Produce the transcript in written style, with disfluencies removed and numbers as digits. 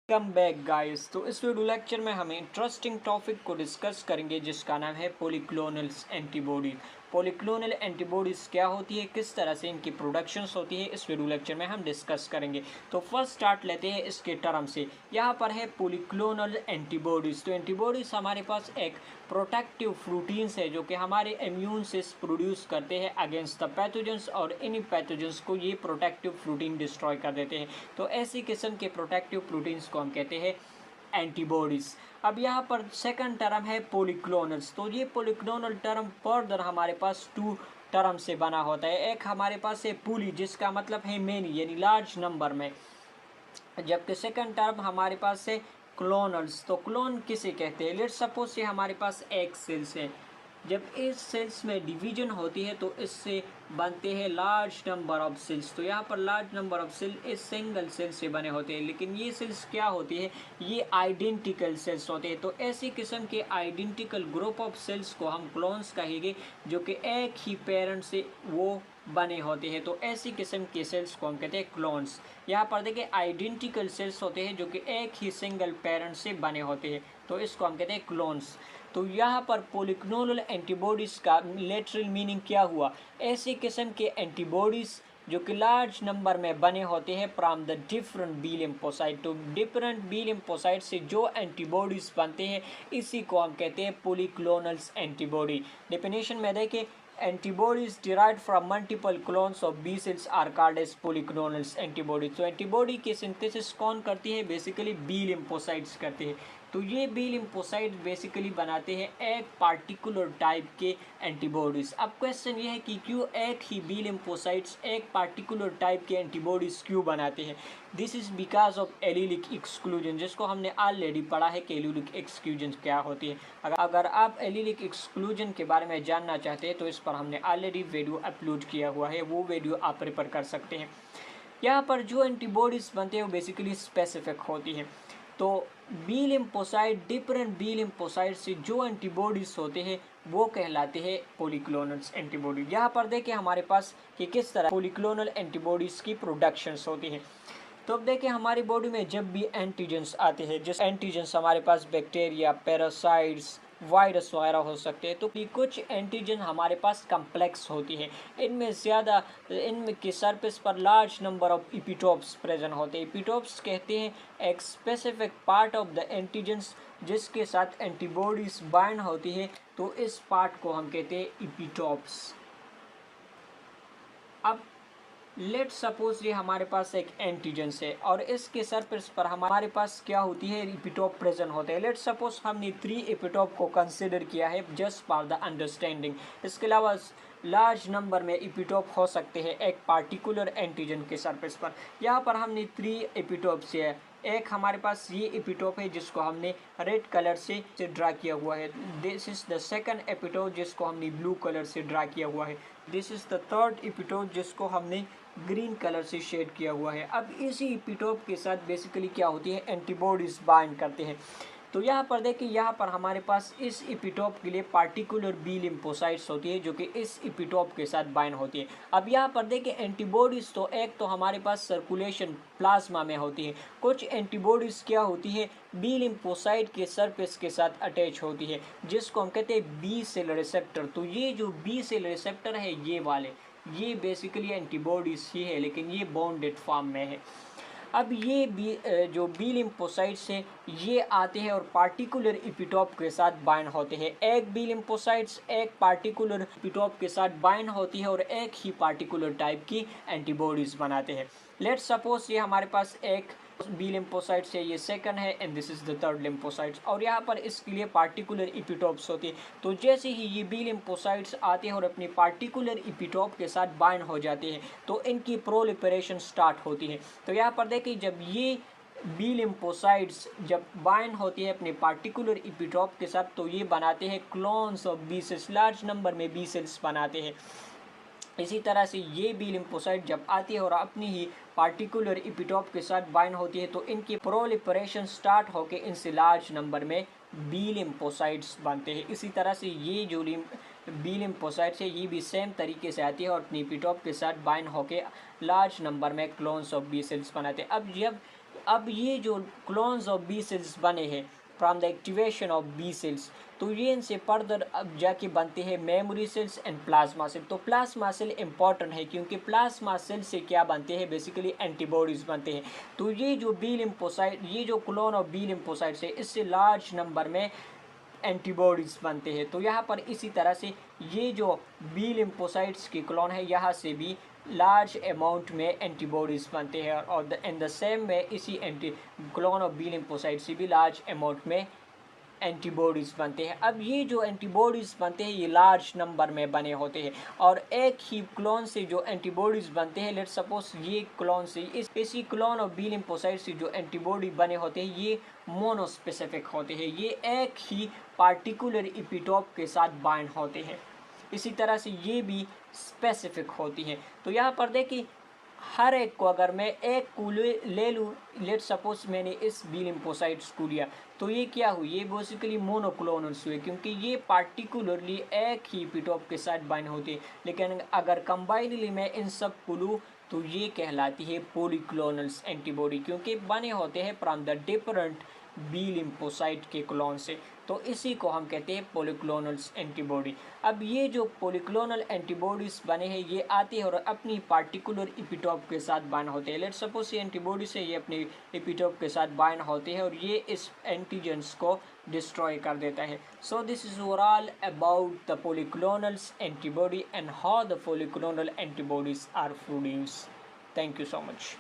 Come back guys. तो इस video lecture में हम इंटरेस्टिंग टॉपिक को डिस्कस करेंगे जिसका नाम है पॉलीक्लोनल एंटीबॉडीज। पॉलीक्लोनल एंटीबॉडीज क्या होती है, किस तरह से इनकी प्रोडक्शंस होती है, इस वीडियो लेक्चर में हम डिस्कस करेंगे। तो फर्स्ट स्टार्ट लेते हैं इसके टर्म से। यहाँ पर है पॉलीक्लोनल एंटीबॉडीज। तो एंटीबॉडीज हमारे पास एक प्रोटेक्टिव प्रोटीन्स है जो कि हमारे इम्यून से प्रोड्यूस करते हैं अगेंस्ट द पैथोजेंस, और इन पैथोजेंस को ये प्रोटेक्टिव प्रोटीन डिस्ट्रॉय कर देते हैं। तो ऐसी किस्म के प्रोटेक्टिव प्रोटीन्स को हम कहते हैं एंटीबॉडीज। अब यहाँ पर सेकंड टर्म है पॉलीक्लोनल्स। तो ये पॉलीक्लोनल टर्म फर्दर हमारे पास टू टर्म से बना होता है। एक हमारे पास है पुली, जिसका मतलब है मेनी यानी लार्ज नंबर में, जबकि सेकंड टर्म हमारे पास है क्लोनल्स। तो क्लोन किसे कहते हैं? लेट्स सपोज से हमारे पास एक सेल्स है। जब इस सेल्स में डिवीजन होती है तो इससे बनते हैं लार्ज नंबर ऑफ सेल्स। तो यहाँ पर लार्ज नंबर ऑफ सेल इस सिंगल सेल से बने होते हैं, लेकिन ये सेल्स क्या होती है, ये आइडेंटिकल सेल्स होते हैं। तो ऐसी किस्म के आइडेंटिकल ग्रुप ऑफ सेल्स को हम क्लोन्स कहेंगे, जो कि एक ही पेरेंट से वो बने होते हैं। तो ऐसी किस्म के सेल्स को हम कहते हैं क्लोन्स। यहाँ पर देखिए आइडेंटिकल सेल्स होते हैं जो कि एक ही सिंगल पेरेंट से बने होते हैं, तो इसको हम कहते हैं क्लोन्स। तो यहाँ पर पॉलीक्लोनल एंटीबॉडीज़ का लिटरल मीनिंग क्या हुआ? ऐसे किस्म के एंटीबॉडीज़ जो कि लार्ज नंबर में बने होते हैं from the different B lymphocyte. तो डिफरेंट बी लिम्फोसाइट से जो एंटीबॉडीज़ बनते हैं इसी को हम कहते हैं पॉलीक्लोनल्स एंटीबॉडी। डेफिनेशन में देखें, antibodies derived from multiple clones of B cells are called as polyclonal antibodies। तो एंटीबॉडी की सिंथेसिस कौन करती है? बेसिकली बी लिम्फोसाइट्स करते हैं। तो ये बी लिम्फोसाइट बेसिकली बनाते हैं एक पार्टिकुलर टाइप के एंटीबॉडीज़। अब क्वेश्चन ये है कि क्यों एक ही बी लिम्फोसाइट्स एक पार्टिकुलर टाइप के एंटीबॉडीज़ क्यों बनाते हैं? This is because of allylic exclusion, जिसको हमने ऑलरेडी पढ़ा है कि एलिलिक एक्सक्लूजन क्या होती है। अगर आप एलिलिक एक्सक्लूजन के बारे में जानना चाहते हैं तो इस पर हमने ऑलरेडी वीडियो अपलोड किया हुआ है, वो वीडियो आप रेफर कर सकते हैं। यहाँ पर जो एंटीबॉडीज़ बनते हैं वो बेसिकली स्पेसिफिक होती है। तो B lymphocyte, different B lymphocyte से जो एंटीबॉडीज़ होते हैं वो कहलाते हैं पॉलीक्लोनल्स एंटीबॉडी। यहाँ पर देखिए हमारे पास कि किस तरह पॉलीक्लोनल एंटीबॉडीज़ की प्रोडक्शंस होती हैं। तो अब देखिए हमारी बॉडी में जब भी एंटीजेंस आते हैं, जैसे एंटीजेंस हमारे पास बैक्टीरिया, पैरासाइट्स, वायरस वगैरह हो सकते हैं, तो कुछ एंटीजन हमारे पास कम्प्लेक्स होती है। इनमें ज़्यादा इनमें के सरफेस पर लार्ज नंबर ऑफ इपिटोप्स प्रेजेंट होते हैं। इपिटोप्स कहते हैं एक specific part of the antigens जिसके साथ एंटीबॉडीज बाइंड होती है, तो इस पार्ट को हम कहते हैं इपिटोप्स। अब लेट सपोज ये हमारे पास एक एंटीजेंस है और इसके सरफेस पर हमारे पास क्या होती है, इपिटोप प्रेजेंट होते हैं। लेट सपोज हमने 3 इपिटोप को कंसिडर किया है जस्ट फॉर द अंडरस्टैंडिंग। इसके अलावा लार्ज नंबर में इपिटोप हो सकते हैं एक पार्टिकुलर एंटीजन के सरफेस पर। यहाँ पर हमने 3 इपिटोप से है। एक हमारे पास ये एपिटोप है जिसको हमने रेड कलर से ड्रा किया हुआ है। This is the second epitope जिसको हमने ब्लू कलर से ड्रा किया हुआ है। This is the third epitope जिसको हमने ग्रीन कलर से शेड किया हुआ है। अब इसी एपिटोप के साथ बेसिकली क्या होती है, एंटीबॉडीज बाइंड करते हैं। तो यहाँ पर देखिए, यहाँ पर हमारे पास इस एपिटोप के लिए पार्टिकुलर बी लिम्फोसाइट्स होती है जो कि इस एपिटोप के साथ बाइंड होती है। अब यहाँ पर देखिए एंटीबॉडीज़ तो एक तो हमारे पास सर्कुलेशन प्लाज्मा में होती है, कुछ एंटीबॉडीज़ क्या होती है, बी लिम्फोसाइट के सरफेस के साथ अटैच होती है, जिसको हम कहते हैं बी सेल रिसेप्टर। तो ये जो बी सेल रिसेप्टर है ये वाले, ये बेसिकली एंटीबॉडीज़ ही है, लेकिन ये बॉन्डेड फॉर्म में है। अब ये जो बी लिम्फोसाइट्स हैं ये आते हैं और पार्टिकुलर एपिटोप के साथ बाइंड होते हैं। एक बी लिम्फोसाइट्स एक पार्टिकुलर एपिटोप के साथ बाइंड होती है और एक ही पार्टिकुलर टाइप की एंटीबॉडीज़ बनाते हैं। लेट्स सपोज ये हमारे पास एक बी लिम्फोसाइट्स है, ये सेकंड है and this is the third lymphocytes, और यहाँ पर इसके लिए पार्टिकुलर एपिटोप्स होती है। तो जैसे ही ये बी लिम्फोसाइट्स आते हैं और अपनी पार्टिकुलर एपिटोप के साथ बाइंड हो जाते हैं तो इनकी प्रोलिफरेशन स्टार्ट होती है। तो यहाँ पर देखिए जब ये बी लिम्फोसाइट्स जब बाइंड होती है अपने पार्टिकुलर एपिटोप के साथ तो ये बनाते हैं clones of B cells, large number में बी सेल्स बनाते हैं। इसी तरह से ये बी लिम्फोसाइट जब आती है और अपनी ही पार्टिकुलर एपिटोप के साथ बाइंड होती है तो इनकी प्रोलिफरेशन स्टार्ट होकर इनसे लार्ज नंबर में बी लिम्फोसाइट्स बनते हैं। इसी तरह से ये जो बी लिम्फोसाइट्स है ये भी सेम तरीके से आती है और अपनी एपिटोप के साथ बाइंड होकर लार्ज नंबर में क्लोन्स ऑफ बी सेल्स बनाते हैं। अब जब अब ये जो क्लोन्स ऑफ बी सेल्स बने हैं from the activation of B cells, तो ये इनसे फर्दर अब जाके बनते हैं memory cells and plasma cell. तो प्लाज्मा सेल इंपॉर्टेंट है क्योंकि प्लाज्मा सेल से क्या बनते हैं, बेसिकली एंटीबॉडीज़ बनते हैं। तो ये जो बी लिम्फोसाइट, ये जो क्लोन ऑफ बी लिम्फोसाइट्स है, इससे लार्ज नंबर में एंटीबॉडीज़ बनते हैं। तो यहाँ पर इसी तरह से ये जो बी लिम्फोसाइट्स की क्लोन है, यहाँ से भी लार्ज अमाउंट में एंटीबॉडीज़ बनते हैं और इन द सेम में इसी anti clone of B lymphocyte से भी लार्ज अमाउंट में एंटीबॉडीज़ बनते हैं। अब ये जो एंटीबॉडीज़ बनते हैं ये लार्ज नंबर में बने होते हैं और एक ही क्लोन से जो एंटीबॉडीज़ बनते हैं, लेट्स सपोज ये क्लोन से इसी क्लोन ऑफ बी लिम्फोसाइट से जो एंटीबॉडी बने होते हैं ये मोनोस्पेसिफिक होते हैं, ये एक ही पार्टिकुलर एपिटोप के साथ बाइंड होते हैं। इसी तरह से ये भी स्पेसिफिक होती हैं। तो यहाँ पर देखिए हर एक को अगर मैं एक को ले लूँ, लेट सपोज मैंने इस बी लिम्फोसाइट्स को लिया, तो ये क्या हुई, ये बेसिकली मोनोक्लोनल्स हुए क्योंकि ये पार्टिकुलरली एक ही एपिटोप के साथ बाइंड होते हैं। लेकिन अगर कंबाइनली मैं इन सब को लूँ तो ये कहलाती है पॉलीक्लोनल्स एंटीबॉडी क्योंकि बने होते हैं from the different B lymphocyte के क्लोन से। तो इसी को हम कहते हैं पॉलीक्लोनल्स एंटीबॉडी। अब ये जो पॉलीक्लोनल एंटीबॉडीज़ बने हैं ये आती है और अपनी पार्टिकुलर एपिटोप के साथ बाइंड होते हैं। लेट्स सपोज ये एंटीबॉडी से ये अपनी एपिटोप के साथ बाइंड होते हैं और ये इस एंटीजेंस को डिस्ट्रॉय कर देता है। So this is overall about the polyclonals antibody and how the polyclonal antibodies are produced. Thank you so much.